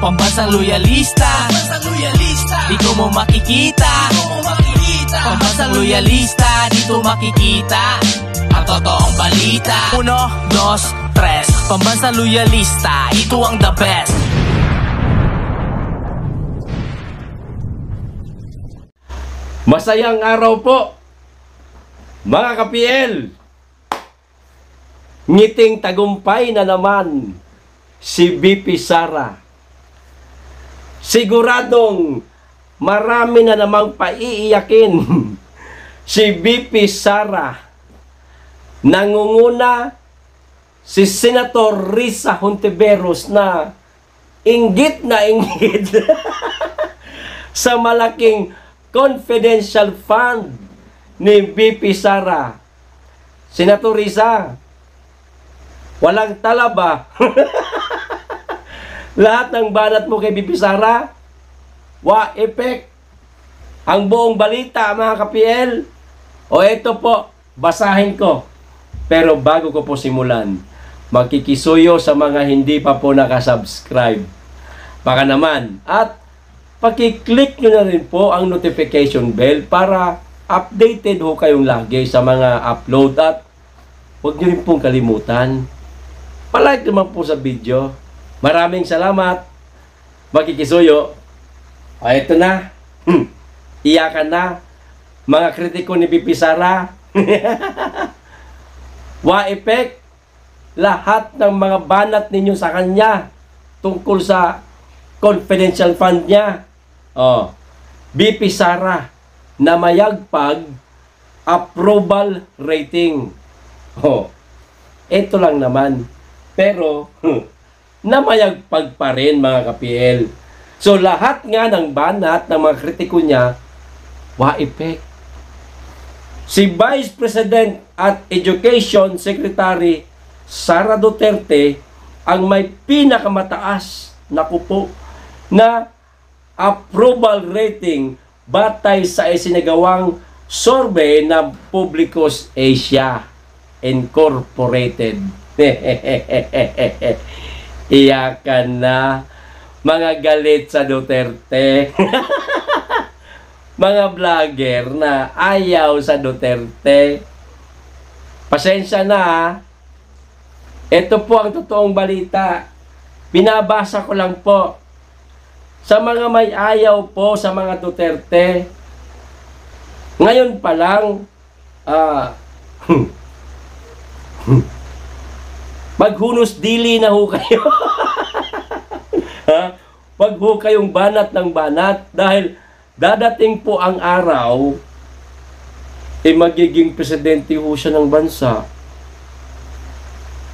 Pambansang loyalista, dito mo makikita. Pambansang loyalista, dito makikita ang totoong balita. 1, 2, 3, Pambansang loyalista, ito ang the best. Masayang araw po, mga ka-PL. Ngiting tagumpay na naman si BP Sara. Siguradong marami na namang paiiyakin si BP Sara. Nangunguna si Senator Risa Hontiveros na inggit sa malaking confidential fund ni BP Sara. Senator Risa, walang talaba. Lahat ng banat mo kay BP Sara, wa effect. Ang buong balita, mga ka-PL. O ito po, basahin ko. Pero bago ko po simulan, magkikisuyo sa mga hindi pa po nakasubscribe. Baka naman. At paki-click nyo na rin po ang notification bell para updated ho kayong lagi sa mga upload. At huwag nyo rin pong kalimutan, palike naman po sa video. Maraming salamat. Makikisuyo. O, ito na. Iyakan na. Mga kritiko ni BP Sara. Wa effect. Lahat ng mga banat ninyo sa kanya tungkol sa confidential fund niya. O, BP Sara na mayagpag approval rating. O, ito lang naman. Pero, namayagpag pa rin, mga ka-PL. So, lahat nga ng banat ng mga kritiko niya, wa effect. Si Vice President at Education Secretary Sara Duterte ang may pinakamataas na approval rating batay sa isinagawang survey ng Publicus Asia Incorporated. Iyakan na, mga galit sa Duterte. Mga vlogger na ayaw sa Duterte. Pasensya na, ha. Ito po ang totoong balita. Binabasa ko lang po. Sa mga may ayaw po sa mga Duterte, ngayon pa lang, maghunos dili na ho kayo. Ha? Wag ho kayong banat ng banat dahil dadating po ang araw magiging presidente ho siya ng bansa.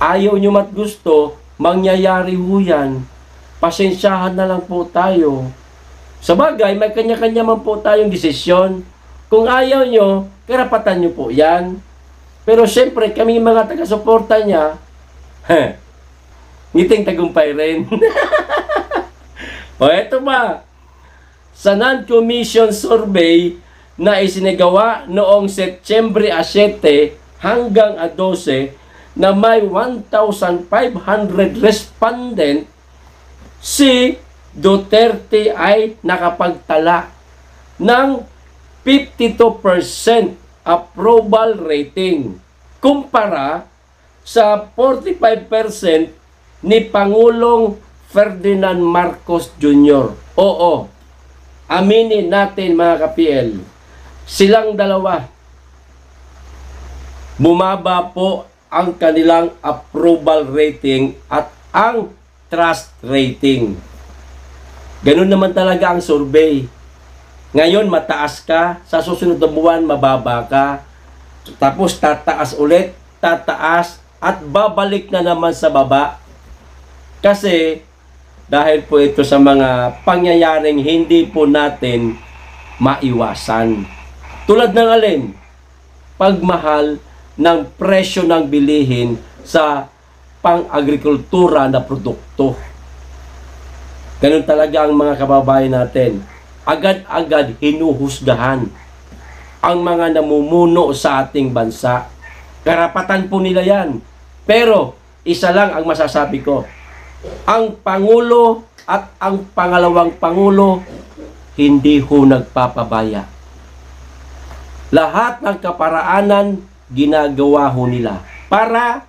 Ayaw nyo mat gusto, mangyayari ho yan. Pasensyahan na lang po tayo. Sa bagay, may kanya-kanya man po tayong desisyon. Kung ayaw nyo, karapatan nyo po yan. Pero siyempre, kami mga taga-suporta niya, ngiting tagumpay rin. O eto ba? Sa non-commission survey na isinagawa noong Setyembre 7 hanggang 12 na may 1,500 respondent, si Duterte ay nakapagtala ng 52% approval rating kumpara sa 45% ni Pangulong Ferdinand Marcos Jr. Oo, aminin natin, mga ka-PL, silang dalawa, bumaba po ang kanilang approval rating at ang trust rating. Ganun naman talaga ang survey. Ngayon mataas ka, sa susunod na buwan mababa ka, tapos tataas ulit, tataas, at babalik na naman sa baba. Kasi dahil po ito sa mga pangyayaring hindi po natin maiwasan. Tulad ng alin? Pagmahal ng presyo ng bilihin sa pang-agrikultura na produkto. Ganun talaga ang mga kababayan natin. Agad-agad hinuhusgahan ang mga namumuno sa ating bansa. Karapatan po nila yan. Pero isa lang ang masasabi ko. Ang Pangulo at ang pangalawang Pangulo hindi ho nagpapabaya. Lahat ng kaparaanan ginagawa ho nila para,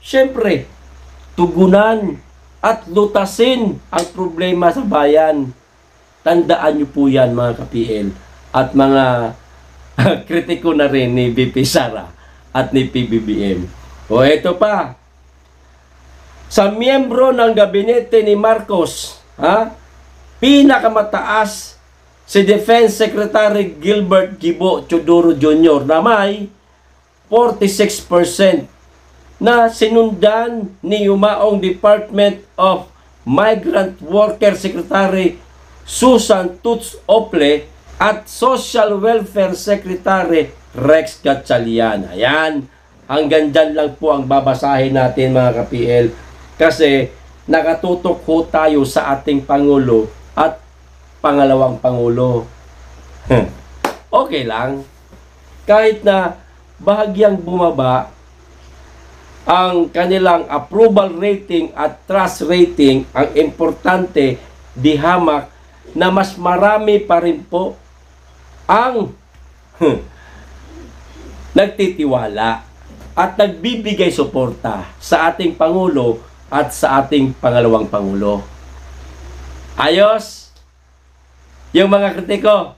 syempre, tugunan at lutasin ang problema sa bayan. Tandaan niyo po yan, mga ka-PL at mga kritiko na rin ni VP Sara at ni PBBM. O eto pa, sa miyembro ng gabinete ni Marcos, pinakamataas si Defense Secretary Gilbert Gibo Chodoro Jr. na may 46% na sinundan ni yumaong Department of Migrant Worker Secretary Susan Tuts Ople at Social Welfare Secretary Rex Gatchalian. Ayan, hanggang dyan lang po ang babasahin natin, mga ka-PL, kasi nakatutok ho tayo sa ating Pangulo at pangalawang Pangulo. Okay lang. Kahit na bahagyang bumaba ang kanilang approval rating at trust rating, ang importante, di hamak na mas marami pa rin po ang nagtitiwala at nagbibigay suporta sa ating Pangulo at sa ating pangalawang Pangulo. Ayos! Yung mga kritiko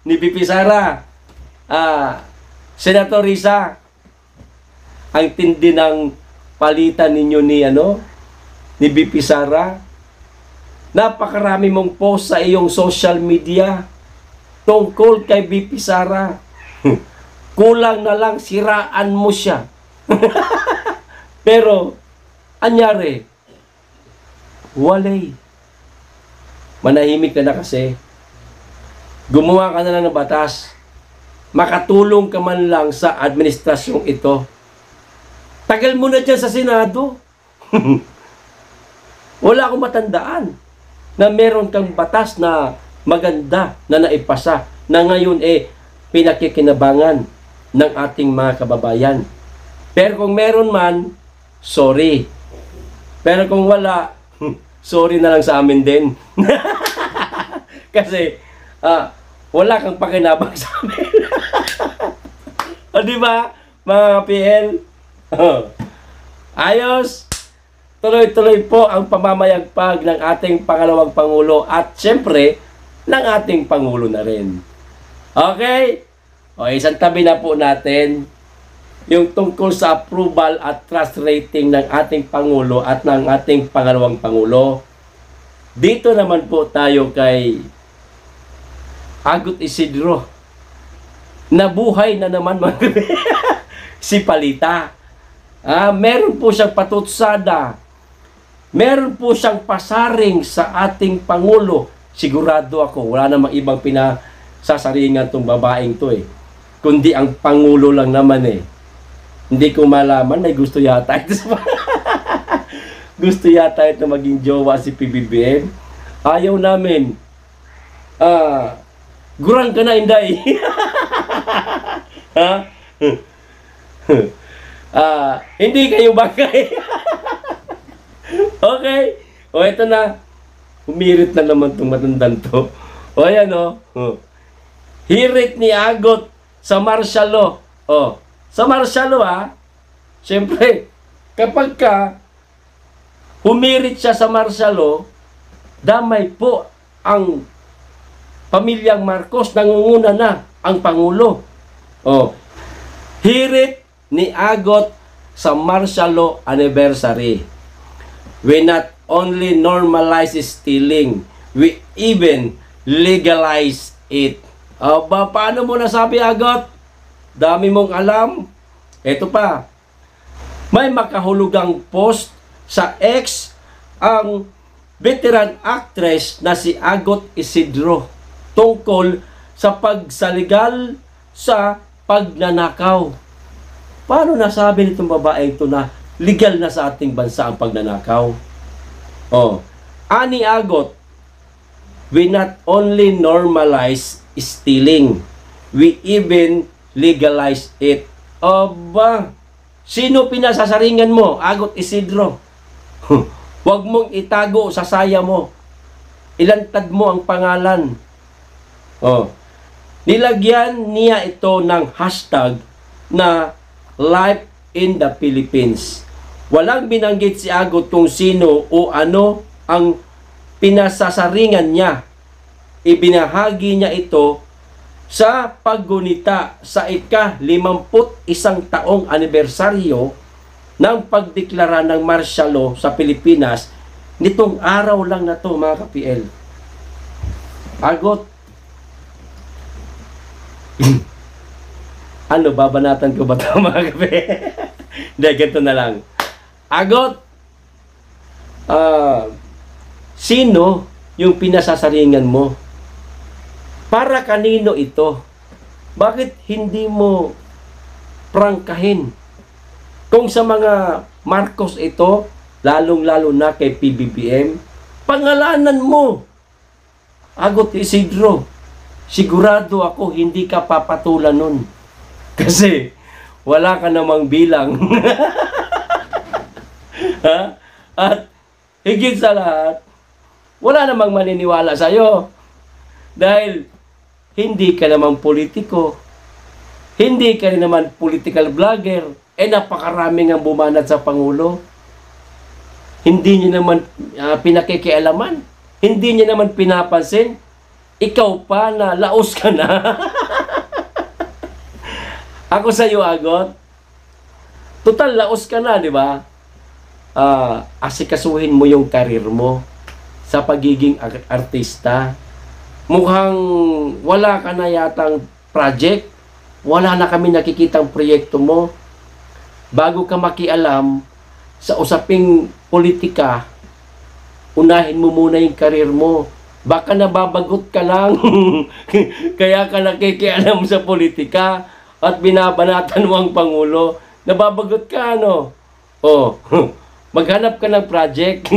ni VP Sara, Senator Risa, ang tindi ng palitan ninyo ni VP Sara. Napakarami mong post sa iyong social media tungkol kay VP Sara. Kulang na lang siraan mo siya. Pero, anyari, walay. Manahimik ka na kasi. Gumawa ka na lang ng batas. Makatulong ka man lang sa administrasyong ito. Tagal mo na dyan sa Senado. Wala akong matandaan na meron kang batas na maganda na naipasa na ngayon pinakikinabangan ng ating mga kababayan. Pero kung meron man, sorry. Pero kung wala, sorry na lang sa amin din. Kasi wala kang pakinabang sa amin. O diba, mga PL? Ayos! Tuloy-tuloy po ang pamamayagpag ng ating pangalawang Pangulo at syempre, ng ating Pangulo na rin. Okay? O, isang tabi na po natin yung tungkol sa approval at trust rating ng ating Pangulo at ng ating pangalawang Pangulo. Dito naman po tayo kay Agot Isidro. Nabuhay na naman si Palita. Meron po siyang patutsada. Meron po siyang pasaring sa ating Pangulo. Sigurado ako, wala namang ibang pinasasaringan tong babaeng to kundi ang Pangulo lang naman Hindi ko malaman, may gusto yata ito. Gusto yata ito maging jowa si PBBM. Ayaw namin. Gurang ka na, Inday. Ha? Hindi kayo bagay. Okay. O, ito na. Humirit na naman itong matandang to. O, ayan hirit ni Agot sa martial law. Sa martial law, siyempre, kapag humirit siya sa martial law, damay po ang pamilyang Marcos, nangunguna na ang Pangulo. Hirit ni Agot sa martial law anniversary. We not only normalize stealing, we even legalize it. Paano mo nasabi, Agot? Dami mong alam. Ito pa. May makahulugang post sa X ang veteran actress na si Agot Isidro tungkol sa pagsaligal sa pagnanakaw. Paano nasabi nitong babae ito na legal na sa ating bansa ang pagnanakaw? Ani Agot, we not only normalize stealing, we even legalize it. Sino pinasasaringan mo, Agot Isidro? Huwag mong itago sa saya mo. Ilantad mo ang pangalan. Oh. Nilagyan niya ito ng hashtag na Life in the Philippines. Walang binanggit si Agot kung sino o ano ang pinasasaringan niya. Ibinahagi niya ito sa paggunita sa ika-51 taong anibersaryo ng pagdeklara ng martial law sa Pilipinas nitong araw lang na to, mga ka-PL. Agot. Ano, babanatan ko ba ito, mga ka-PL? Hindi, ganito na lang. Agot. Sino yung pinasasaringan mo? Para kanino ito? Bakit hindi mo prangkahin? Kung sa mga Marcos ito, lalong-lalo na kay PBBM, pangalanan mo. Agot Isidro, sigurado ako hindi ka papatulan nun. Kasi wala ka namang bilang. Ha? At higit sa lahat, wala namang maniniwala sa'yo. Dahil hindi ka naman politiko. Hindi ka rin naman political vlogger. Napakaraming ang bumanat sa Pangulo. Hindi niya naman pinakikialaman. Hindi niya naman pinapansin. Ikaw pa na laos ka na. Ako sa iyo, Agot. Total, laos ka na, di ba? Asikasuhin mo yung karir mo sa pagiging artista. Mukhang wala ka na yatang project. Wala na kami nakikitang proyekto mo. Bago ka makialam sa usaping politika, unahin mo muna yung karir mo. Baka nababagot ka lang. Kaya ka nakikialam sa politika at binabanatan mo ang Pangulo. Nababagot ka, ano? Oh, maghanap ka ng project.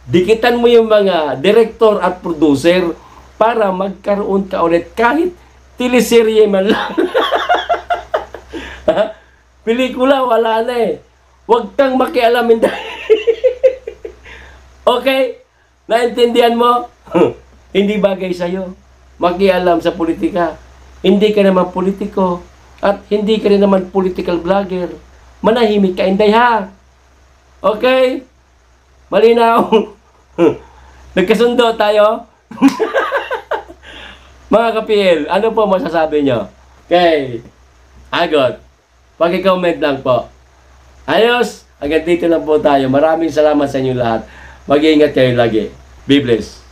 Dikitan mo yung mga director at producer para magkaroon ka ulit kahit teleserye man lang. Pelikula, wala na eh. Huwag kang makialamin dahil. Okay? Naintindihan mo? Hindi bagay sa'yo makialam sa politika. Hindi ka naman politiko at hindi ka rin naman political vlogger. Manahimik ka, Inday, ha? Okay? Malinaw? Nagkasundo tayo? Mga ka-PL, ano po masasabi nyo? Okay. Agot. Pag-comment lang po. Ayos. Hanggang dito lang po tayo. Maraming salamat sa inyo lahat. Mag-iingat kayo lagi. Be blessed.